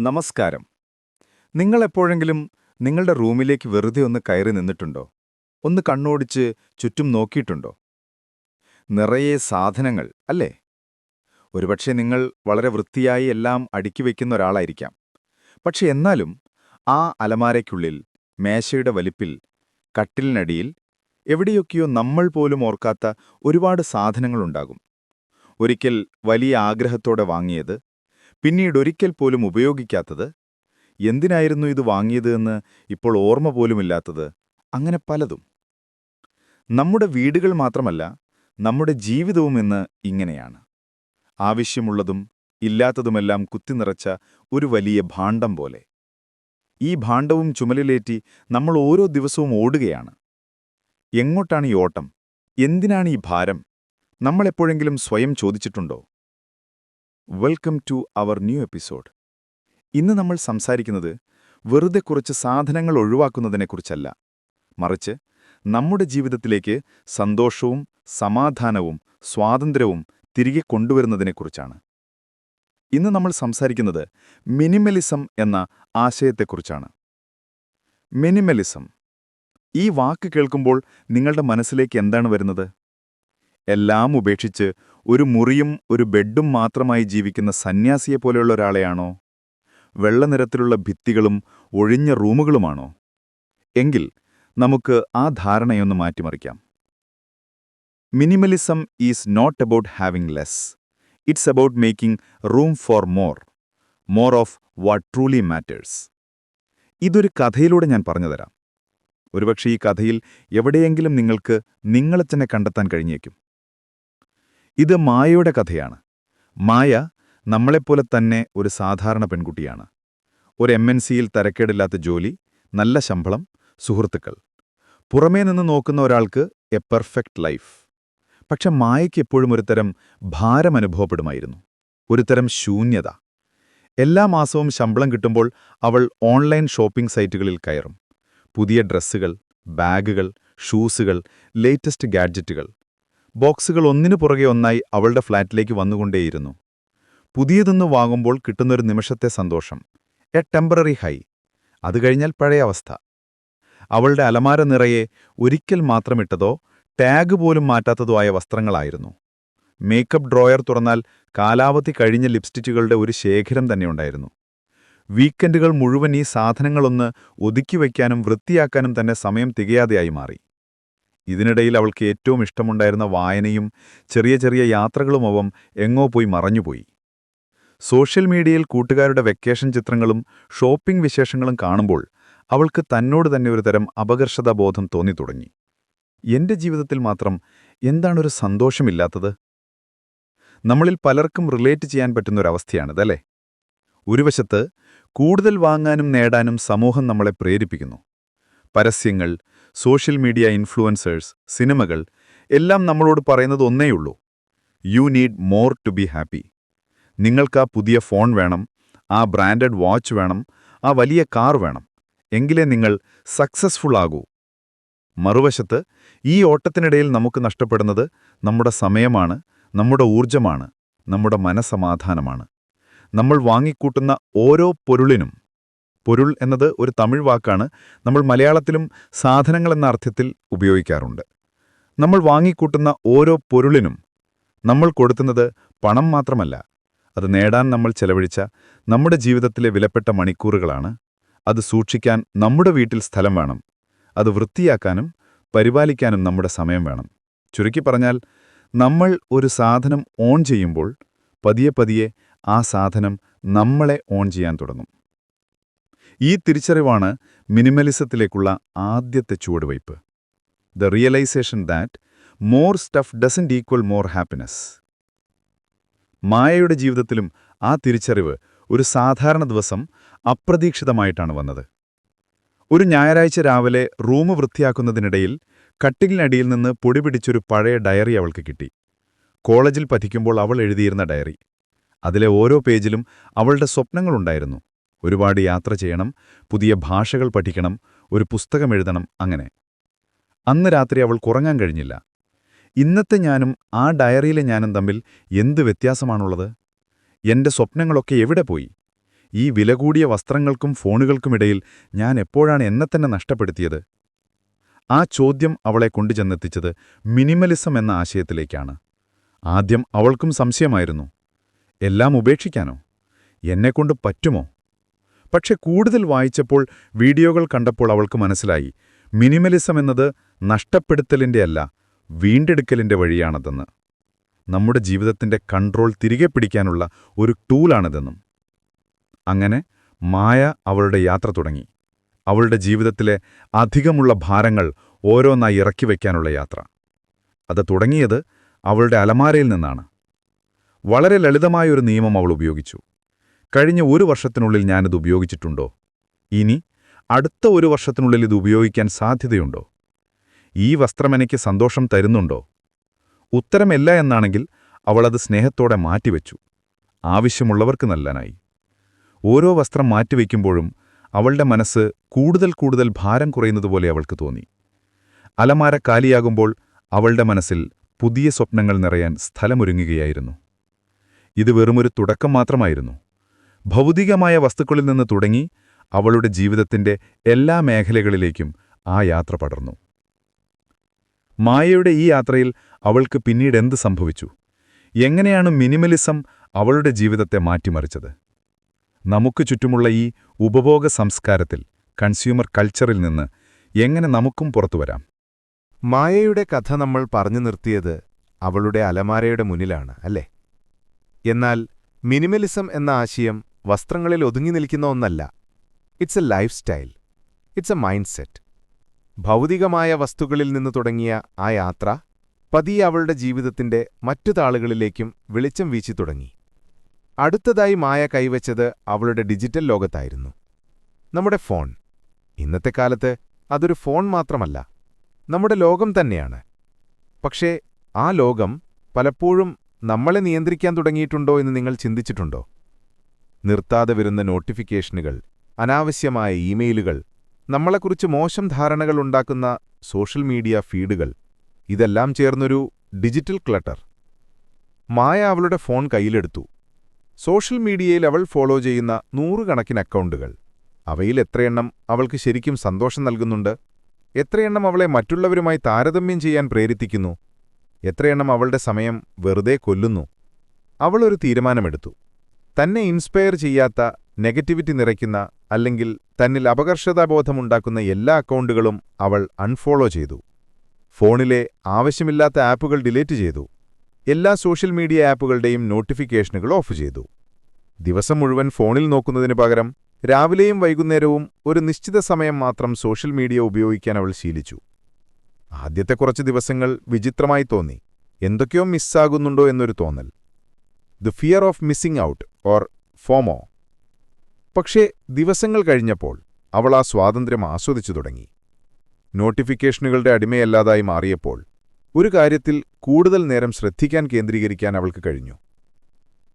നമസ്കാരം. നിങ്ങളെപ്പോഴെങ്കിലും നിങ്ങളുടെ റൂമിലേക്ക് വെറുതെ ഒന്ന് കയറി നിന്നിട്ടുണ്ടോ? ഒന്ന് കണ്ണോടിച്ച് ചുറ്റും നോക്കിയിട്ടുണ്ടോ? നിറയെ സാധനങ്ങൾ, അല്ലേ? ഒരുപക്ഷെ നിങ്ങൾ വളരെ വൃത്തിയായി എല്ലാം അടുക്കി വയ്ക്കുന്ന ഒരാളായിരിക്കാം. പക്ഷെ എന്നാലും ആ അലമാരയ്ക്കുള്ളിൽ, മേശയുടെ വലിപ്പിൽ, കട്ടിലിനടിയിൽ എവിടെയൊക്കെയോ നമ്മൾ പോലും ഓർക്കാത്ത ഒരുപാട് സാധനങ്ങളുണ്ടാകും. ഒരിക്കൽ വലിയ ആഗ്രഹത്തോടെ വാങ്ങിയത്, പിന്നീടൊരിക്കൽ പോലും ഉപയോഗിക്കാത്തത്, എന്തിനായിരുന്നു ഇത് വാങ്ങിയത് എന്ന് ഇപ്പോൾ ഓർമ്മ പോലുമില്ലാത്തത്, അങ്ങനെ പലതും. നമ്മുടെ വീടുകൾ മാത്രമല്ല, നമ്മുടെ ജീവിതവും ഇന്ന് ഇങ്ങനെയാണ്. ആവശ്യമുള്ളതും ഇല്ലാത്തതുമെല്ലാം കുത്തിനിറച്ച ഒരു വലിയ ഭാണ്ഡം പോലെ. ഈ ഭാണ്ഡവും ചുമലിലേറ്റി നമ്മൾ ഓരോ ദിവസവും ഓടുകയാണ്. എങ്ങോട്ടാണ് ഈ ഓട്ടം? എന്തിനാണ് ഈ ഭാരം? നമ്മളെപ്പോഴെങ്കിലും സ്വയം ചോദിച്ചിട്ടുണ്ടോ? Welcome to our new episode. ഇന്ന് നമ്മൾ സംസാരിക്കുന്നത് വെറുതെ കുറച്ച് സാധനങ്ങൾ ഒഴിവാക്കുന്നതിനെക്കുറിച്ചല്ല, മറിച്ച് നമ്മുടെ ജീവിതത്തിലേക്ക് സന്തോഷവും സമാധാനവും സ്വാതന്ത്ര്യവും തിരികെ കൊണ്ടുവരുന്നതിനെക്കുറിച്ചാണ്. ഇന്ന് നമ്മൾ സംസാരിക്കുന്നത് മിനിമലിസം എന്ന ആശയത്തെക്കുറിച്ചാണ്. മിനിമലിസം. ഈ വാക്ക് കേൾക്കുമ്പോൾ നിങ്ങളുടെ മനസ്സിലേക്ക് എന്താണ് വരുന്നത്? എല്ലാം ഉപേക്ഷിച്ച് ഒരു മുറിയും ഒരു ബെഡും മാത്രമായി ജീവിക്കുന്ന സന്യാസിയെപ്പോലെയുള്ള ഒരാളെയാണോ? വെള്ളനിറത്തിലുള്ള ഭിത്തികളും ഒഴിഞ്ഞ റൂമുകളുമാണോ? എങ്കിൽ നമുക്ക് ആ ധാരണയൊന്ന് മാറ്റിമറിക്കാം. Minimalism is not about having less. It's about making room for more of what truly matters. ഇതൊരു കഥയിലൂടെ ഞാൻ പറഞ്ഞുതരാം. ഒരുപക്ഷെ ഈ കഥയിൽ എവിടെയെങ്കിലും നിങ്ങൾക്ക് നിങ്ങളെ തന്നെ കണ്ടെത്താൻ കഴിഞ്ഞേക്കും. ഇത് മായയുടെ കഥയാണ്. മായ നമ്മളെപ്പോലെ തന്നെ ഒരു സാധാരണ പെൺകുട്ടിയാണ്. ഒരു MNCയിൽ തരക്കേടില്ലാത്ത ജോലി, നല്ല ശമ്പളം, സുഹൃത്തുക്കൾ. പുറമേ നിന്ന് നോക്കുന്ന ഒരാൾക്ക് എ പെർഫെക്റ്റ് ലൈഫ്. പക്ഷെ മായയ്ക്ക് എപ്പോഴും ഒരുതരം ഭാരം അനുഭവപ്പെടുമായിരുന്നു, ഒരുതരം ശൂന്യത. എല്ലാ മാസവും ശമ്പളം കിട്ടുമ്പോൾ അവൾ ഓൺലൈൻ ഷോപ്പിംഗ് സൈറ്റുകളിൽ കയറും. പുതിയ ഡ്രസ്സുകൾ, ബാഗുകൾ, ഷൂസുകൾ, ലേറ്റസ്റ്റ് ഗാഡ്ജറ്റുകൾ. ബോക്സുകൾ ഒന്നിനു പുറകെ ഒന്നായി അവളുടെ ഫ്ളാറ്റിലേക്ക് വന്നുകൊണ്ടേയിരുന്നു. പുതിയതൊന്ന് വാങ്ങുമ്പോൾ കിട്ടുന്നൊരു നിമിഷത്തെ സന്തോഷം, എ ടെമ്പററി ഹൈ. അത് കഴിഞ്ഞാൽ പഴയ അവസ്ഥ. അവളുടെ അലമാര നിറയെ ഒരിക്കൽ മാത്രമിട്ടതോ ടാഗ് പോലും മാറ്റാത്തതോ ആയ വസ്ത്രങ്ങളായിരുന്നു. മേക്കപ്പ് ഡ്രോയർ തുറന്നാൽ കാലാവധി കഴിഞ്ഞ ലിപ്സ്റ്റിക്കുകളുടെ ഒരു ശേഖരം തന്നെയുണ്ടായിരുന്നു. വീക്കെൻഡുകൾ മുഴുവൻ ഈ സാധനങ്ങളൊന്ന് ഒതുക്കിവയ്ക്കാനും വൃത്തിയാക്കാനും തന്നെ സമയം തികയാതെയായി മാറി. ഇതിനിടയിൽ അവൾക്ക് ഏറ്റവും ഇഷ്ടമുണ്ടായിരുന്ന വായനയും ചെറിയ ചെറിയ യാത്രകളുമൊപ്പം എങ്ങോ പോയി മറഞ്ഞുപോയി. സോഷ്യൽ മീഡിയയിൽ കൂട്ടുകാരുടെ വെക്കേഷൻ ചിത്രങ്ങളും ഷോപ്പിംഗ് വിശേഷങ്ങളും കാണുമ്പോൾ അവൾക്ക് തന്നോട് തന്നെ ഒരുതരം അപകർഷതാബോധം തോന്നിത്തുടങ്ങി. എന്റെ ജീവിതത്തിൽ മാത്രം എന്താണൊരു സന്തോഷമില്ലാത്തത്? നമ്മളിൽ പലർക്കും റിലേറ്റ് ചെയ്യാൻ പറ്റുന്നൊരവസ്ഥയാണിതല്ലേ? ഒരു വശത്ത് കൂടുതൽ വാങ്ങാനും നേടാനും സമൂഹം നമ്മളെ പ്രേരിപ്പിക്കുന്നു. പരസ്യങ്ങൾ, സോഷ്യൽ മീഡിയ ഇൻഫ്ലുവൻസേഴ്സ്, സിനിമകൾ എല്ലാം നമ്മളോട് പറയുന്നത് ഒന്നേയുള്ളൂ: you need more to be happy. നിങ്ങൾക്ക് ആ പുതിയ ഫോൺ വേണം, ആ ബ്രാൻഡഡ് വാച്ച് വേണം, ആ വലിയ കാർ വേണം. എങ്കിലേ നിങ്ങൾ സക്സസ്ഫുൾ ആകൂ. മറുവശത്ത് ഈ ഓട്ടത്തിനിടയിൽ നമുക്ക് നഷ്ടപ്പെടുന്നത് നമ്മുടെ സമയമാണ്, നമ്മുടെ ഊർജ്ജമാണ്, നമ്മുടെ മനസ്സമാധാനമാണ്. നമ്മൾ വാങ്ങിക്കൂട്ടുന്ന ഓരോ പൊരുളിനും, പൊരുൾ എന്നത് ഒരു തമിഴ് വാക്കാണ്, നമ്മൾ മലയാളത്തിലും സാധനങ്ങളെന്ന അർത്ഥത്തിൽ ഉപയോഗിക്കാറുണ്ട്. നമ്മൾ വാങ്ങിക്കൂട്ടുന്ന ഓരോ പൊരുളിനും നമ്മൾ കൊടുക്കുന്നത് പണം മാത്രമല്ല, അത് നേടാൻ നമ്മൾ ചെലവഴിച്ച നമ്മുടെ ജീവിതത്തിലെ വിലപ്പെട്ട മണിക്കൂറുകളാണ്. അത് സൂക്ഷിക്കാൻ നമ്മുടെ വീട്ടിൽ സ്ഥലം വേണം, അത് വൃത്തിയാക്കാനും പരിപാലിക്കാനും നമ്മുടെ സമയം വേണം. ചുരുക്കി പറഞ്ഞാൽ, നമ്മൾ ഒരു സാധനം ഓൺ ചെയ്യുമ്പോൾ പതിയെ പതിയെ ആ സാധനം നമ്മളെ ഓൺ ചെയ്യാൻ തുടങ്ങും. ഈ തിരിച്ചറിവാണ് മിനിമലിസത്തിലേക്കുള്ള ആദ്യത്തെ ചുവടുവയ്പ്. The realisation that more stuff doesn't equal more happiness. മായയുടെ ജീവിതത്തിലും ആ തിരിച്ചറിവ് ഒരു സാധാരണ ദിവസം അപ്രതീക്ഷിതമായിട്ടാണ് വന്നത്. ഒരു ഞായറാഴ്ച രാവിലെ റൂം വൃത്തിയാക്കുന്നതിനിടയിൽ കട്ടിലിനടിയിൽ നിന്ന് പൊടിപിടിച്ചൊരു പഴയ ഡയറി അവൾക്ക് കിട്ടി. കോളേജിൽ പഠിക്കുമ്പോൾ അവൾ എഴുതിയിരുന്ന ഡയറി. അതിലെ ഓരോ പേജിലും അവളുടെ സ്വപ്നങ്ങളുണ്ടായിരുന്നു. ഒരുപാട് യാത്ര ചെയ്യണം, പുതിയ ഭാഷകൾ പഠിക്കണം, ഒരു പുസ്തകം എഴുതണം, അങ്ങനെ. അന്ന് രാത്രി അവൾക്കുറങ്ങാൻ കഴിഞ്ഞില്ല. ഇന്നത്തെ ഞാനും ആ ഡയറിയിലെ ഞാനും തമ്മിൽ എന്ത് വ്യത്യാസമാണുള്ളത്? എന്റെ സ്വപ്നങ്ങളൊക്കെ എവിടെ പോയി? ഈ വില കൂടിയ വസ്ത്രങ്ങൾക്കും ഫോണുകൾക്കുമിടയിൽ ഞാൻ എപ്പോഴാണ് എന്നെത്തന്നെ നഷ്ടപ്പെടുത്തിയത്? ആ ചോദ്യം അവളെ കൊണ്ടുചെന്നെത്തിച്ചത് മിനിമലിസം എന്ന ആശയത്തിലേക്കാണ്. ആദ്യം അവൾക്കും സംശയമായിരുന്നു. എല്ലാം ഉപേക്ഷിക്കാനോ? എന്നെക്കൊണ്ട് പറ്റുമോ? പക്ഷെ കൂടുതൽ വായിച്ചപ്പോൾ, വീഡിയോകൾ കണ്ടപ്പോൾ അവൾക്ക് മനസ്സിലായി, മിനിമലിസം എന്നത് നഷ്ടപ്പെടുത്തലിൻ്റെയല്ല, വീണ്ടെടുക്കലിൻ്റെ വഴിയാണതെന്ന്. നമ്മുടെ ജീവിതത്തിൻ്റെ കൺട്രോൾ തിരികെ പിടിക്കാനുള്ള ഒരു ടൂലാണിതെന്നും. അങ്ങനെ മായ അവളുടെ യാത്ര തുടങ്ങി. അവളുടെ ജീവിതത്തിലെ അധികമുള്ള ഭാരങ്ങൾ ഓരോന്നായി ഇറക്കി വയ്ക്കാനുള്ള യാത്ര. അത് തുടങ്ങിയത് അവളുടെ അലമാരയിൽ നിന്നാണ്. വളരെ ലളിതമായൊരു നിയമം അവൾ ഉപയോഗിച്ചു. കഴിഞ്ഞ 1 വർഷത്തിനുള്ളിൽ ഞാനിത് ഉപയോഗിച്ചിട്ടുണ്ടോ? ഇനി അടുത്ത 1 വർഷത്തിനുള്ളിൽ ഇത് ഉപയോഗിക്കാൻ സാധ്യതയുണ്ടോ? ഈ വസ്ത്രം എനിക്ക് സന്തോഷം തരുന്നുണ്ടോ? ഉത്തരമില്ല എന്നാണെങ്കിൽ അവളത് സ്നേഹത്തോടെ മാറ്റിവെച്ചു. ആവശ്യമുള്ളവർക്ക് നൽകാനായി. ഓരോ വസ്ത്രം മാറ്റിവെക്കുമ്പോഴും അവളുടെ മനസ്സ് കൂടുതൽ കൂടുതൽ ഭാരം കുറയുന്നതുപോലെ അവൾക്ക് തോന്നി. അലമാര കാലിയാകുമ്പോൾ അവളുടെ മനസ്സിൽ പുതിയ സ്വപ്നങ്ങൾ നിറയാൻ സ്ഥലമൊരുങ്ങുകയായിരുന്നു. ഇത് വെറുമൊരു തുടക്കം മാത്രമായിരുന്നു. ഭൗതികമായ വസ്തുക്കളിൽ നിന്ന് തുടങ്ങി അവളുടെ ജീവിതത്തിന്റെ എല്ലാ മേഖലകളിലേക്കും ആ യാത്ര പടർന്നു. മായയുടെ ഈ യാത്രയിൽ അവൾക്ക് പിന്നീട് എന്ത് സംഭവിച്ചു? എങ്ങനെയാണ് മിനിമലിസം അവളുടെ ജീവിതത്തെ മാറ്റിമറിച്ചത്? നമുക്ക് ചുറ്റുമുള്ള ഈ ഉപഭോഗ സംസ്കാരത്തിൽ, കൺസ്യൂമർ കൾച്ചറിൽ നിന്ന് എങ്ങനെ നമുക്കും പുറത്തുവരാം? മായയുടെ കഥ നമ്മൾ പറഞ്ഞു നിർത്തിയത് അവളുടെ അലമാരയുടെ മുന്നിലാണ്, അല്ലേ? എന്നാൽ മിനിമലിസം എന്ന ആശയം വസ്ത്രങ്ങളിൽ ഒതുങ്ങി നിൽക്കുന്ന ഒന്നല്ല. It's A life style. It's A mind set. ഭൗതികമായ വസ്തുക്കളിൽ നിന്ന് തുടങ്ങിയ ആ യാത്ര പതിയെ അവളുടെ ജീവിതത്തിന്റെ മറ്റു താളുകളിലേക്കും വെളിച്ചം വീശി തുടങ്ങി. അടുത്തതായി മായ കൈവച്ചത് അവളുടെ ഡിജിറ്റൽ ലോകത്തായിരുന്നു. നമ്മുടെ ഫോൺ. ഇന്നത്തെ കാലത്ത് അതൊരു ഫോൺ മാത്രമല്ല, നമ്മുടെ ലോകം തന്നെയാണ്. പക്ഷേ ആ ലോകം പലപ്പോഴും നമ്മളെ നിയന്ത്രിക്കാൻ തുടങ്ങിയിട്ടുണ്ടോ എന്ന് നിങ്ങൾ ചിന്തിച്ചിട്ടുണ്ടോ? നിർത്താതെ വരുന്ന നോട്ടിഫിക്കേഷനുകൾ, അനാവശ്യമായ ഇമെയിലുകൾ, നമ്മളെക്കുറിച്ച് മോശം ധാരണകൾ ഉണ്ടാക്കുന്ന സോഷ്യൽ മീഡിയ ഫീഡുകൾ, ഇതെല്ലാം ചേർന്നൊരു ഡിജിറ്റൽ ക്ലട്ടർ. മായ അവളുടെ ഫോൺ കയ്യിലെടുത്തു. സോഷ്യൽ മീഡിയയിൽ അവൾ ഫോളോ ചെയ്യുന്ന 100 കണക്കിന് അക്കൗണ്ടുകൾ. അവയിൽ എത്രയെണ്ണം അവൾക്ക് ശരിക്കും സന്തോഷം നൽകുന്നുണ്ട്? എത്രയെണ്ണം അവളെ മറ്റുള്ളവരുമായി താരതമ്യം ചെയ്യാൻ പ്രേരിപ്പിക്കുന്നു? എത്രയെണ്ണം അവളുടെ സമയം വെറുതെ കൊല്ലുന്നു? അവളൊരു തീരുമാനമെടുത്തു. തന്നെ ഇൻസ്പയർ ചെയ്യാത്ത, നെഗറ്റിവിറ്റി നിറയ്ക്കുന്ന, അല്ലെങ്കിൽ തന്നിൽ അപകർഷതാബോധമുണ്ടാക്കുന്ന എല്ലാ അക്കൗണ്ടുകളും അവൾ അൺഫോളോ ചെയ്തു. ഫോണിലെ ആവശ്യമില്ലാത്ത ആപ്പുകൾ ഡിലീറ്റ് ചെയ്തു. എല്ലാ സോഷ്യൽ മീഡിയ ആപ്പുകളുടെയും നോട്ടിഫിക്കേഷനുകൾ ഓഫ് ചെയ്തു. ദിവസം മുഴുവൻ ഫോണിൽ നോക്കുന്നതിനു പകരം രാവിലെയും വൈകുന്നേരവും ഒരു നിശ്ചിത സമയം മാത്രം സോഷ്യൽ മീഡിയ ഉപയോഗിക്കാൻ അവൾ ശീലിച്ചു. ആദ്യത്തെ കുറച്ച് ദിവസങ്ങൾ വിചിത്രമായി തോന്നി. എന്തൊക്കെയോ മിസ്സാകുന്നുണ്ടോ എന്നൊരു തോന്നൽ. The fear of missing out, or FOMO. പക്ഷേ ദിവസങ്ങൾ കഴിഞ്ഞപ്പോൾ അവൾ ആ സ്വാതന്ത്ര്യം ആസ്വദിച്ചു തുടങ്ങി. നോട്ടിഫിക്കേഷനുകളുടെ അടിമയല്ലാതായി മാറിയപ്പോൾ ഒരു കാര്യത്തിൽ കൂടുതൽ നേരം ശ്രദ്ധിക്കാൻ കേന്ദ്രീകരിക്കാൻ അവൾക്ക് കഴിഞ്ഞു.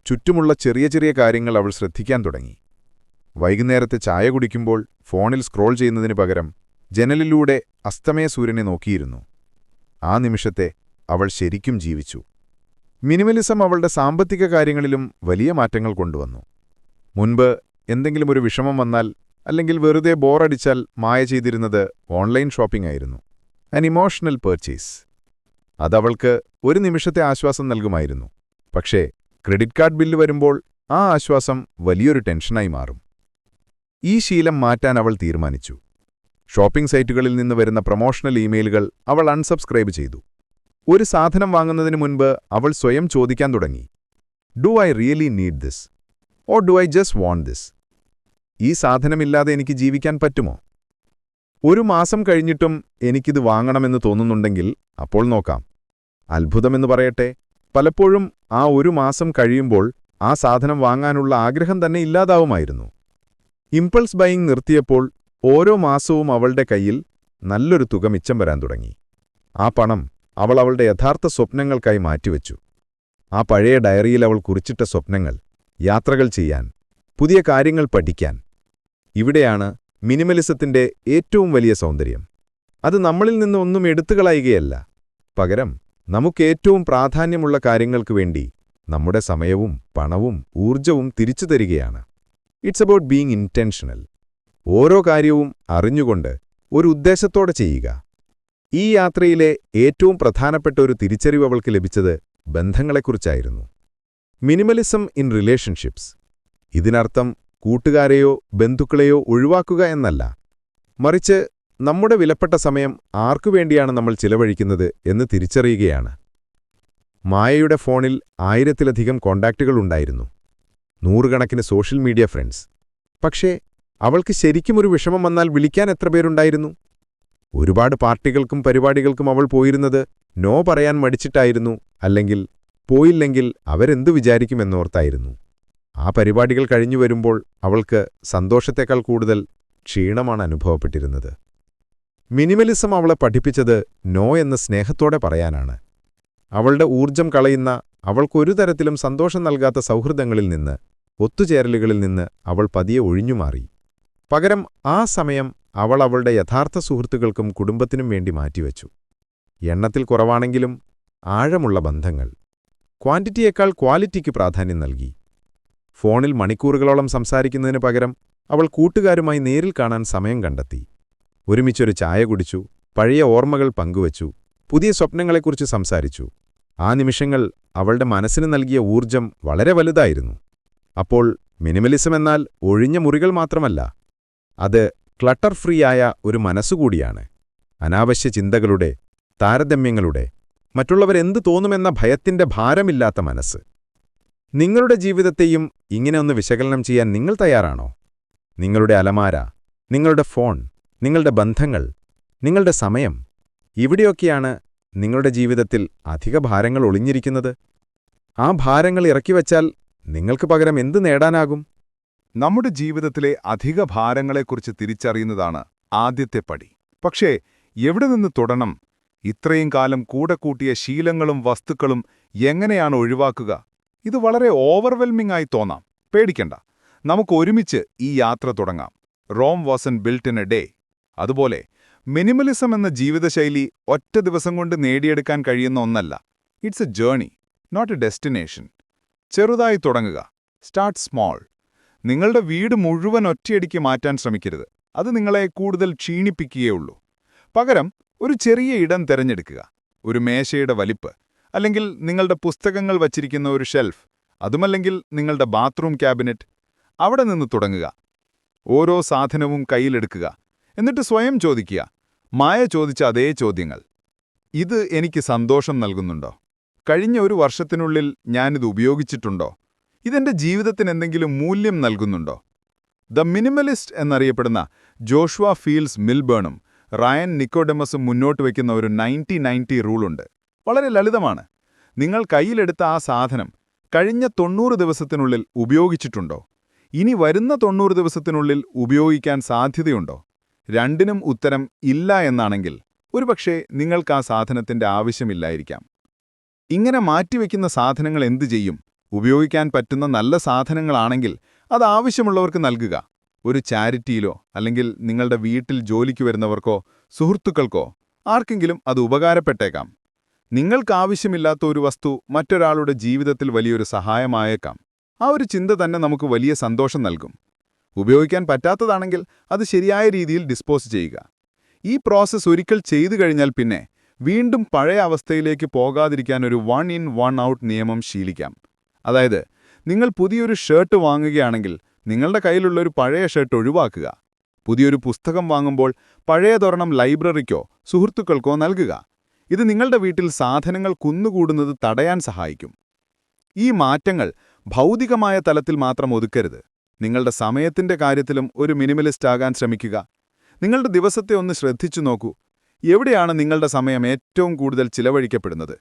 ചുറ്റുമുള്ള ചെറിയ ചെറിയ കാര്യങ്ങൾ അവൾ ശ്രദ്ധിക്കാൻ തുടങ്ങി. വൈകുന്നേരത്തെ ചായ കുടിക്കുമ്പോൾ ഫോണിൽ സ്ക്രോൾ ചെയ്യുന്നതിനു പകരം ജനലിലൂടെ അസ്തമയ സൂര്യനെ നോക്കിയിരുന്നു. ആ നിമിഷത്തെ അവൾ ശരിക്കും ജീവിച്ചു. മിനിമലിസം അവളുടെ സാമ്പത്തിക കാര്യങ്ങളിലും വലിയ മാറ്റങ്ങൾ കൊണ്ടുവന്നു. മുൻപ് എന്തെങ്കിലും ഒരു വിഷമം വന്നാൽ, അല്ലെങ്കിൽ വെറുതെ ബോറടിച്ചാൽ മായ ചെയ്തിരുന്നത് ഓൺലൈൻ ഷോപ്പിംഗ് ആയിരുന്നു. An emotional purchase. അതവൾക്ക് ഒരു നിമിഷത്തെ ആശ്വാസം നൽകുമായിരുന്നു. പക്ഷേ ക്രെഡിറ്റ് കാർഡ് ബില്ല് വരുമ്പോൾ ആ ആശ്വാസം വലിയൊരു ടെൻഷനായി മാറും. ഈ ശീലം മാറ്റാൻ അവൾ തീരുമാനിച്ചു. ഷോപ്പിംഗ് സൈറ്റുകളിൽ നിന്ന് വരുന്ന പ്രൊമോഷണൽ ഇമെയിലുകൾ അവൾ അൺസബ്സ്ക്രൈബ് ചെയ്തു. ഒരു സാധനം വാങ്ങുന്നതിന് മുൻപ് അവൾ സ്വയം ചോദിക്കാൻ തുടങ്ങി, do I really need this, or do I just want this? ഈ സാധനമില്ലാതെ എനിക്ക് ജീവിക്കാൻ പറ്റുമോ? 1 മാസം കഴിഞ്ഞിട്ടും എനിക്കിത് വാങ്ങണമെന്ന് തോന്നുന്നുണ്ടെങ്കിൽ അപ്പോൾ നോക്കാം. അത്ഭുതമെന്ന് പറയട്ടെ, പലപ്പോഴും ആ 1 മാസം കഴിയുമ്പോൾ ആ സാധനം വാങ്ങാനുള്ള ആഗ്രഹം തന്നെ ഇല്ലാതാവുമായിരുന്നു. ഇംപൾസ് ബൈയിങ് നിർത്തിയപ്പോൾ ഓരോ മാസവും അവളുടെ കയ്യിൽ നല്ലൊരു തുക മിച്ചം വരാൻ തുടങ്ങി. ആ പണം അവൾ അവളുടെ യഥാർത്ഥ സ്വപ്നങ്ങൾക്കായി മാറ്റിവെച്ചു. ആ പഴയ ഡയറിയിൽ അവൾ കുറിച്ചിട്ട സ്വപ്നങ്ങൾ, യാത്രകൾ ചെയ്യാൻ, പുതിയ കാര്യങ്ങൾ പഠിക്കാൻ. ഇവിടെയാണ് മിനിമലിസത്തിന്റെ ഏറ്റവും വലിയ സൗന്ദര്യം. അത് നമ്മളിൽ നിന്ന് ഒന്നും എടുത്തുകളയുകയല്ല, പകരം നമുക്കേറ്റവും പ്രാധാന്യമുള്ള കാര്യങ്ങൾക്കു വേണ്ടി നമ്മുടെ സമയവും പണവും ഊർജവും തിരിച്ചു തരികയാണ്. It's about being intentional. ഓരോ കാര്യവും അറിഞ്ഞുകൊണ്ട് ഒരു ഉദ്ദേശത്തോടെ ചെയ്യുക. ഈ യാത്രയിലെ ഏറ്റവും പ്രധാനപ്പെട്ട ഒരു തിരിച്ചറിവ് അവൾക്ക് ലഭിച്ചത് ബന്ധങ്ങളെക്കുറിച്ചായിരുന്നു. Minimalism in relationships. ഇതിനർത്ഥം കൂട്ടുകാരെയോ ബന്ധുക്കളെയോ ഒഴിവാക്കുക എന്നല്ല, മറിച്ച് നമ്മുടെ വിലപ്പെട്ട സമയം ആർക്കുവേണ്ടിയാണ് നമ്മൾ ചിലവഴിക്കുന്നത് എന്ന് തിരിച്ചറിയുകയാണ്. മായയുടെ ഫോണിൽ 1000-ലധികം കോണ്ടാക്റ്റുകൾ ഉണ്ടായിരുന്നു, 100 കണക്കിന് സോഷ്യൽ മീഡിയ ഫ്രണ്ട്സ്. പക്ഷേ അവൾക്ക് ശരിക്കും ഒരു വിഷമം വന്നാൽ വിളിക്കാൻ എത്ര പേരുണ്ടായിരുന്നു? ഒരുപാട് പാർട്ടികൾക്കും പരിപാടികൾക്കും അവൾ പോയിരുന്നത് നോ പറയാൻ മടിച്ചിട്ടായിരുന്നു, അല്ലെങ്കിൽ പോയില്ലെങ്കിൽ അവരെന്തു വിചാരിക്കുമെന്നോർത്തായിരുന്നു. ആ പരിപാടികൾ കഴിഞ്ഞു വരുമ്പോൾ അവൾക്ക് സന്തോഷത്തേക്കാൾ കൂടുതൽ ക്ഷീണമാണ് അനുഭവപ്പെട്ടിരുന്നത്. മിനിമലിസം അവളെ പഠിപ്പിച്ചത് നോ എന്ന് സ്നേഹത്തോടെ പറയാനാണ്. അവളുടെ ഊർജം കളയുന്ന, അവൾക്കൊരു തരത്തിലും സന്തോഷം നൽകാത്ത സൗഹൃദങ്ങളിൽ നിന്ന്, ഒത്തുചേരലുകളിൽ നിന്ന് അവൾ പതിയെ ഒഴിഞ്ഞുമാറി. പകരം ആ സമയം അവൾ അവളുടെ യഥാർത്ഥ സുഹൃത്തുക്കൾക്കും കുടുംബത്തിനും വേണ്ടി മാറ്റിവെച്ചു. എണ്ണത്തിൽ കുറവാണെങ്കിലും ആഴമുള്ള ബന്ധങ്ങൾ. ക്വാണ്ടിറ്റിയേക്കാൾ ക്വാളിറ്റിക്ക് പ്രാധാന്യം നൽകി. ഫോണിൽ മണിക്കൂറുകളോളം സംസാരിക്കുന്നതിന് പകരം അവൾ കൂട്ടുകാരുമായി നേരിൽ കാണാൻ സമയം കണ്ടെത്തി. ഒരുമിച്ചൊരു ചായ കുടിച്ചു, പഴയ ഓർമ്മകൾ പങ്കുവച്ചു, പുതിയ സ്വപ്നങ്ങളെക്കുറിച്ച് സംസാരിച്ചു. ആ നിമിഷങ്ങൾ അവളുടെ മനസ്സിന് നൽകിയ ഊർജം വളരെ വലുതായിരുന്നു. അപ്പോൾ മിനിമലിസം എന്നാൽ ഒഴിഞ്ഞ മുറികൾ മാത്രമല്ല, അത് ക്ലട്ടർ ഫ്രീ ആയ ഒരു മനസ്സുകൂടിയാണ്. അനാവശ്യ ചിന്തകളുടെ, താരതമ്യങ്ങളുടെ, മറ്റുള്ളവരെന്തു തോന്നുമെന്ന ഭയത്തിന്റെ ഭാരമില്ലാത്ത മനസ്സ്. നിങ്ങളുടെ ജീവിതത്തെയും ഇങ്ങനെ ഒന്ന് വിശകലനം ചെയ്യാൻ നിങ്ങൾ തയ്യാറാണോ? നിങ്ങളുടെ അലമാര, നിങ്ങളുടെ ഫോൺ, നിങ്ങളുടെ ബന്ധങ്ങൾ, നിങ്ങളുടെ സമയം, ഇവിടെയൊക്കെയാണ് നിങ്ങളുടെ ജീവിതത്തിൽ അധിക ഭാരങ്ങൾ ഒളിഞ്ഞിരിക്കുന്നത്. ആ ഭാരങ്ങൾ ഇറക്കിവച്ചാൽ നിങ്ങൾക്ക് പകരം എന്തു നേടാനാകും? നമ്മുടെ ജീവിതത്തിലെ അധിക ഭാരങ്ങളെക്കുറിച്ച് തിരിച്ചറിയുന്നതാണ് ആദ്യത്തെ പടി. പക്ഷേ എവിടെ നിന്ന് തുടരണം? ഇത്രയും കാലം കൂടെ കൂട്ടിയ ശീലങ്ങളും വസ്തുക്കളും എങ്ങനെയാണ് ഒഴിവാക്കുക? ഇത് വളരെ ഓവർവെൽമിംഗ് ആയി തോന്നാം. പേടിക്കണ്ട, നമുക്ക് ഒരുമിച്ച് ഈ യാത്ര തുടങ്ങാം. Rome wasn't built in a day. അതുപോലെ മിനിമലിസം എന്ന ജീവിതശൈലി ഒറ്റ ദിവസം കൊണ്ട് നേടിയെടുക്കാൻ കഴിയുന്ന ഒന്നല്ല. It's a journey, not a destination. ചെറുതായി തുടങ്ങുക. Start small. നിങ്ങളുടെ വീട് മുഴുവൻ ഒറ്റയടിക്ക് മാറ്റാൻ ശ്രമിക്കരുത്. അത് നിങ്ങളെ കൂടുതൽ ക്ഷീണിപ്പിക്കുകയുള്ളൂ. പകരം ഒരു ചെറിയ ഇടം തിരഞ്ഞെടുക്കുക. ഒരു മേശയുടെ വലിപ്പ്, അല്ലെങ്കിൽ നിങ്ങളുടെ പുസ്തകങ്ങൾ വച്ചിരിക്കുന്ന ഒരു ഷെൽഫ്, അതുമല്ലെങ്കിൽ നിങ്ങളുടെ ബാത്റൂം ക്യാബിനറ്റ്. അവിടെ നിന്ന് തുടങ്ങുക. ഓരോ സാധനവും കയ്യിലെടുക്കുക. എന്നിട്ട് സ്വയം ചോദിക്കുക, മായ ചോദിച്ച അതേ ചോദ്യങ്ങൾ. ഇത് എനിക്ക് സന്തോഷം നൽകുന്നുണ്ടോ? കഴിഞ്ഞ ഒരു വർഷത്തിനുള്ളിൽ ഞാനിത് ഉപയോഗിച്ചിട്ടുണ്ടോ? ഇതെന്റെ ജീവിതത്തിന് എന്തെങ്കിലും മൂല്യം നൽകുന്നുണ്ടോ? ദ മിനിമലിസ്റ്റ് എന്നറിയപ്പെടുന്ന ജോഷുവ ഫീൽഡ്സ് മിൽബേണും റയൻ നിക്കോഡെമസും മുന്നോട്ട് വയ്ക്കുന്ന ഒരു 90-90 റൂളുണ്ട്. വളരെ ലളിതമാണ്. നിങ്ങൾ കയ്യിലെടുത്ത ആ സാധനം കഴിഞ്ഞ 90 ദിവസത്തിനുള്ളിൽ ഉപയോഗിച്ചിട്ടുണ്ടോ? ഇനി വരുന്ന 90 ദിവസത്തിനുള്ളിൽ ഉപയോഗിക്കാൻ സാധ്യതയുണ്ടോ? രണ്ടിനും ഉത്തരം ഇല്ല എന്നാണെങ്കിൽ ഒരുപക്ഷേ നിങ്ങൾക്ക് ആ സാധനത്തിന്റെ ആവശ്യമില്ലായിരിക്കാം. ഇങ്ങനെ മാറ്റിവെക്കുന്ന സാധനങ്ങൾ എന്തു ചെയ്യും? ഉപയോഗിക്കാൻ പറ്റുന്ന നല്ല സാധനങ്ങളാണെങ്കിൽ അത് ആവശ്യമുള്ളവർക്ക് നൽകുക. ഒരു ചാരിറ്റിയിലോ അല്ലെങ്കിൽ നിങ്ങളുടെ വീട്ടിൽ ജോലിക്ക് വരുന്നവർക്കോ സുഹൃത്തുക്കൾക്കോ ആർക്കെങ്കിലും അത് ഉപകാരപ്പെട്ടേക്കാം. നിങ്ങൾക്കാവശ്യമില്ലാത്ത ഒരു വസ്തു മറ്റൊരാളുടെ ജീവിതത്തിൽ വലിയൊരു സഹായമായേക്കാം. ആ ഒരു ചിന്ത തന്നെ നമുക്ക് വലിയ സന്തോഷം നൽകും. ഉപയോഗിക്കാൻ പറ്റാത്തതാണെങ്കിൽ അത് ശരിയായ രീതിയിൽ ഡിസ്പോസ് ചെയ്യുക. ഈ പ്രോസസ്സ് ഒരിക്കൽ ചെയ്തു കഴിഞ്ഞാൽ പിന്നെ വീണ്ടും പഴയ അവസ്ഥയിലേക്ക് പോകാതിരിക്കാൻ ഒരു 1 in 1 out നിയമം ശീലിക്കാം. അതായത്, നിങ്ങൾ പുതിയൊരു ഷർട്ട് വാങ്ങുകയാണെങ്കിൽ നിങ്ങളുടെ കയ്യിലുള്ള ഒരു പഴയ ഷർട്ട് ഒഴിവാക്കുക. പുതിയൊരു പുസ്തകം വാങ്ങുമ്പോൾ പഴയതൊരെണ്ണം ലൈബ്രറിക്കോ സുഹൃത്തുക്കൾക്കോ നൽകുക. ഇത് നിങ്ങളുടെ വീട്ടിൽ സാധനങ്ങൾ കുന്നുകൂടുന്നത് തടയാൻ സഹായിക്കും. ഈ മാറ്റങ്ങൾ ഭൗതികമായ തലത്തിൽ മാത്രം ഒതുക്കരുത്. നിങ്ങളുടെ സമയത്തിന്റെ കാര്യത്തിലും ഒരു മിനിമലിസ്റ്റ് ആകാൻ ശ്രമിക്കുക. നിങ്ങളുടെ ദിവസത്തെ ഒന്ന് ശ്രദ്ധിച്ചു നോക്കൂ. എവിടെയാണ് നിങ്ങളുടെ സമയം ഏറ്റവും കൂടുതൽ ചിലവഴിക്കപ്പെടുന്നത്?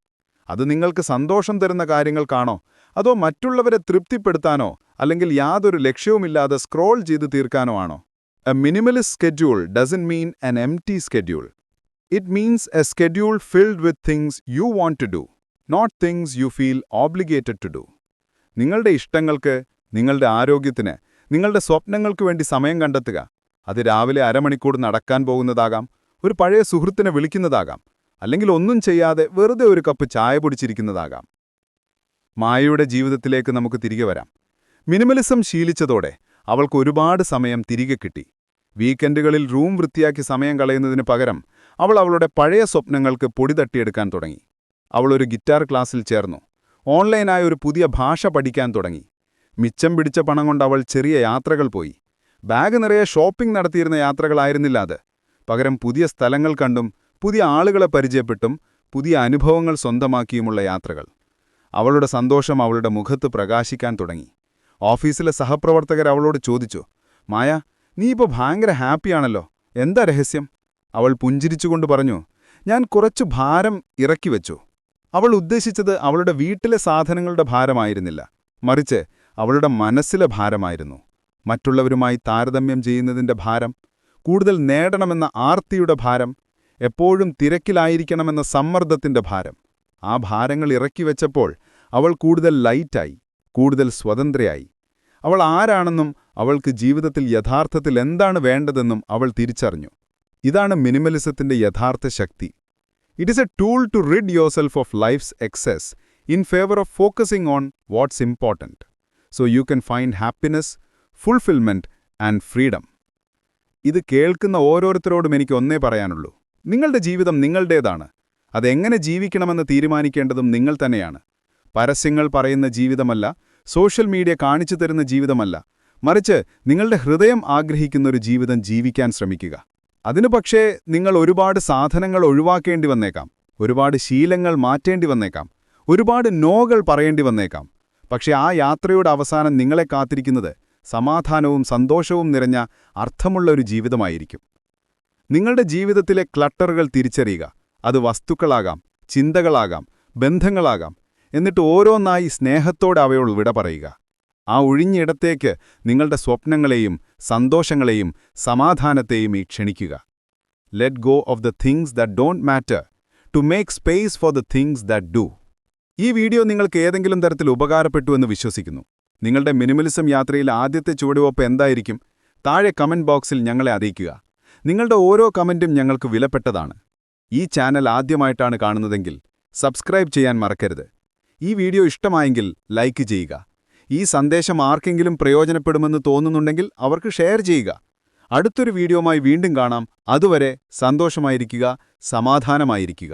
അത് നിങ്ങൾക്ക് സന്തോഷം തരുന്ന കാര്യങ്ങൾക്കാണോ, അതോ മറ്റുള്ളവരെ തൃപ്തിപ്പെടുത്താനോ, അല്ലെങ്കിൽ യാതൊരു ലക്ഷ്യവുമില്ലാതെ സ്ക്രോൾ ചെയ്ത് തീർക്കാനോ ആണോ? A minimalist schedule doesn't mean an empty schedule. It means a schedule filled with things you want to do, not things you feel obligated to do. നിങ്ങളുടെ ഇഷ്ടങ്ങൾക്ക്, നിങ്ങളുടെ ആരോഗ്യത്തിന്, നിങ്ങളുടെ സ്വപ്നങ്ങൾക്ക് വേണ്ടി സമയം കണ്ടെത്തുക. അത് രാവിലെ അരമണിക്കൂർ നടക്കാൻ പോകുന്നതാകാം, ഒരു പഴയ സുഹൃത്തിനെ വിളിക്കുന്നതാകാം, അല്ലെങ്കിൽ ഒന്നും ചെയ്യാതെ വെറുതെ ഒരു കപ്പ് ചായ പൊടിച്ചിരിക്കുന്നതാകാം. മായയുടെ ജീവിതത്തിലേക്ക് നമുക്ക് തിരികെ വരാം. മിനിമലിസം ശീലിച്ചതോടെ അവൾക്ക് ഒരുപാട് സമയം തിരികെ കിട്ടി. വീക്കെൻഡുകളിൽ റൂം വൃത്തിയാക്കി സമയം കളയുന്നതിന് പകരം അവൾ അവളുടെ പഴയ സ്വപ്നങ്ങൾക്ക് പൊടി തട്ടിയെടുക്കാൻ തുടങ്ങി. അവൾ ഒരു ഗിറ്റാർ ക്ലാസ്സിൽ ചേർന്നു. ഓൺലൈനായി ഒരു പുതിയ ഭാഷ പഠിക്കാൻ തുടങ്ങി. മിച്ചം പിടിച്ച പണം കൊണ്ട് അവൾ ചെറിയ യാത്രകൾ പോയി. ബാഗ് നിറയെ ഷോപ്പിംഗ് നടത്തിയിരുന്ന യാത്രകളായിരുന്നില്ല അത്. പകരം പുതിയ സ്ഥലങ്ങൾ കണ്ടും പുതിയ ആളുകളെ പരിചയപ്പെട്ടും പുതിയ അനുഭവങ്ങൾ സ്വന്തമാക്കിയുമുള്ള യാത്രകൾ. അവളുടെ സന്തോഷം അവളുടെ മുഖത്ത് പ്രകാശിക്കാൻ തുടങ്ങി. ഓഫീസിലെ സഹപ്രവർത്തകർ അവളോട് ചോദിച്ചു, മായ, നീ ഇപ്പോൾ ഭയങ്കര ഹാപ്പിയാണല്ലോ, എന്താ രഹസ്യം? അവൾ പുഞ്ചിരിച്ചുകൊണ്ട് പറഞ്ഞു, ഞാൻ കുറച്ചു ഭാരം ഇറക്കി വെച്ചു. അവൾ ഉദ്ദേശിച്ചത് അവളുടെ വീട്ടിലെ സാധനങ്ങളുടെ ഭാരമായിരുന്നില്ല, മറിച്ച് അവളുടെ മനസ്സിലെ ഭാരമായിരുന്നു. മറ്റുള്ളവരുമായി താരതമ്യം ചെയ്യുന്നതിൻ്റെ ഭാരം, കൂടുതൽ നേടണമെന്ന ആർത്തിയുടെ ഭാരം, എപ്പോഴും തിരക്കിലായിരിക്കണമെന്ന സമ്മർദ്ദത്തിൻ്റെ ഭാരം. ആ ഭാരങ്ങൾ ഇറക്കിവെച്ചപ്പോൾ അവൾ കൂടുതൽ ലൈറ്റായി, കൂടുതൽ സ്വതന്ത്രയായി. അവൾ ആരാണെന്നും അവൾക്ക് ജീവിതത്തിൽ യഥാർത്ഥത്തിൽ എന്താണ് വേണ്ടതെന്നും അവൾ തിരിച്ചറിഞ്ഞു. ഇതാണ് മിനിമലിസത്തിന്റെ യഥാർത്ഥ ശക്തി. It is a tool to rid yourself of life's excess in favour of focusing on what's important, so you can find happiness, fulfilment and freedom. ഇത് കേൾക്കുന്ന ഓരോരുത്തരോടും എനിക്ക് ഒന്നേ പറയാനുള്ളൂ. നിങ്ങളുടെ ജീവിതം നിങ്ങളുടേതാണ്. അതെങ്ങനെ ജീവിക്കണമെന്ന് തീരുമാനിക്കേണ്ടതും നിങ്ങൾ തന്നെയാണ്. പരസ്യങ്ങൾ പറയുന്ന ജീവിതമല്ല, സോഷ്യൽ മീഡിയ കാണിച്ചു തരുന്ന ജീവിതമല്ല, മറിച്ച് നിങ്ങളുടെ ഹൃദയം ആഗ്രഹിക്കുന്നൊരു ജീവിതം ജീവിക്കാൻ ശ്രമിക്കുക. അതിനു പക്ഷേ നിങ്ങൾ ഒരുപാട് സാധനങ്ങൾ ഒഴിവാക്കേണ്ടി വന്നേക്കാം, ഒരുപാട് ശീലങ്ങൾ മാറ്റേണ്ടി വന്നേക്കാം, ഒരുപാട് നോകൾ പറയേണ്ടി വന്നേക്കാം. പക്ഷേ ആ യാത്രയുടെ അവസാനം നിങ്ങളെ കാത്തിരിക്കുന്നത് സമാധാനവും സന്തോഷവും നിറഞ്ഞ അർത്ഥമുള്ള ഒരു ജീവിതമായിരിക്കും. നിങ്ങളുടെ ജീവിതത്തിലെ ക്ലട്ടറുകൾ തിരിച്ചറിയുക. അത് വസ്തുക്കളാകാം, ചിന്തകളാകാം, ബന്ധങ്ങളാകാം. എന്നിട്ട് ഓരോന്നായി സ്നേഹത്തോടെ അവയോട് വിട പറയുക. ആ ഒഴിഞ്ഞിടത്തേക്ക് നിങ്ങളുടെ സ്വപ്നങ്ങളെയും സന്തോഷങ്ങളെയും സമാധാനത്തെയും ക്ഷണിക്കുക. Let go of the things that don't matter to make space for the things that do. ഈ വീഡിയോ നിങ്ങൾക്ക് ഏതെങ്കിലും തരത്തിൽ ഉപകാരപ്പെട്ടുവെന്ന് വിശ്വസിക്കുന്നു. നിങ്ങളുടെ മിനിമലിസം യാത്രയിൽ ആദ്യത്തെ ചുവടുവയ്പ് എന്തായിരിക്കും? താഴെ കമന്റ് ബോക്സിൽ ഞങ്ങളെ അറിയിക്കുക. നിങ്ങളുടെ ഓരോ കമന്റും ഞങ്ങൾക്ക് വിലപ്പെട്ടതാണ്. ഈ ചാനൽ ആദ്യമായിട്ടാണ് കാണുന്നതെങ്കിൽ സബ്സ്ക്രൈബ് ചെയ്യാൻ മറക്കരുത്. ഈ വീഡിയോ ഇഷ്ടമായെങ്കിൽ ലൈക്ക് ചെയ്യുക. ഈ സന്ദേശം ആർക്കെങ്കിലും പ്രയോജനപ്പെടുമെന്ന് തോന്നുന്നുണ്ടെങ്കിൽ അവർക്ക് ഷെയർ ചെയ്യുക. അടുത്തൊരു വീഡിയോയുമായി വീണ്ടും കാണാം. അതുവരെ സന്തോഷമായിരിക്കുക, സമാധാനമായിരിക്കുക.